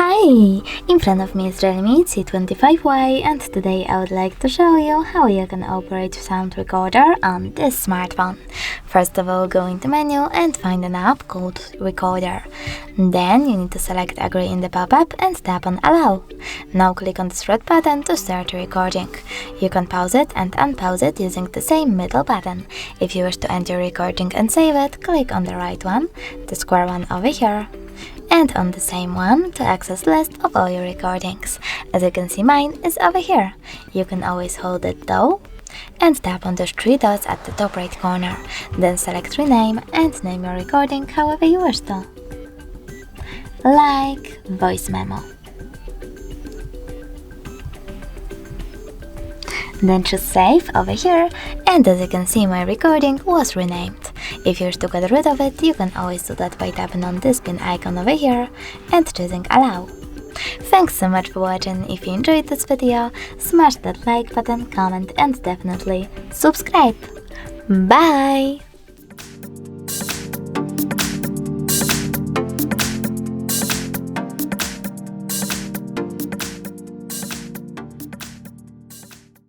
Hi! In front of me is Realme C25Y, and today I would like to show you how you can operate sound recorder on this smartphone. First of all, go into menu and find an app called Recorder. Then you need to select Agree in the pop-up and tap on Allow. Now click on this red button to start recording. You can pause it and unpause it using the same middle button. If you wish to end your recording and save it, click on the right one, the square one over here, and on the same one to access list of all your recordings. As you can see, mine is over here. You can always hold it though and tap on those three dots at the top right corner. Then select rename and name your recording however you wish to, like voice memo. Then choose save over here, and as you can see, my recording was renamed. If you wish to get rid of it, you can always do that by tapping on this pin icon over here and choosing allow. Thanks so much for watching. If you enjoyed this video, smash that like button, comment and definitely subscribe. Bye!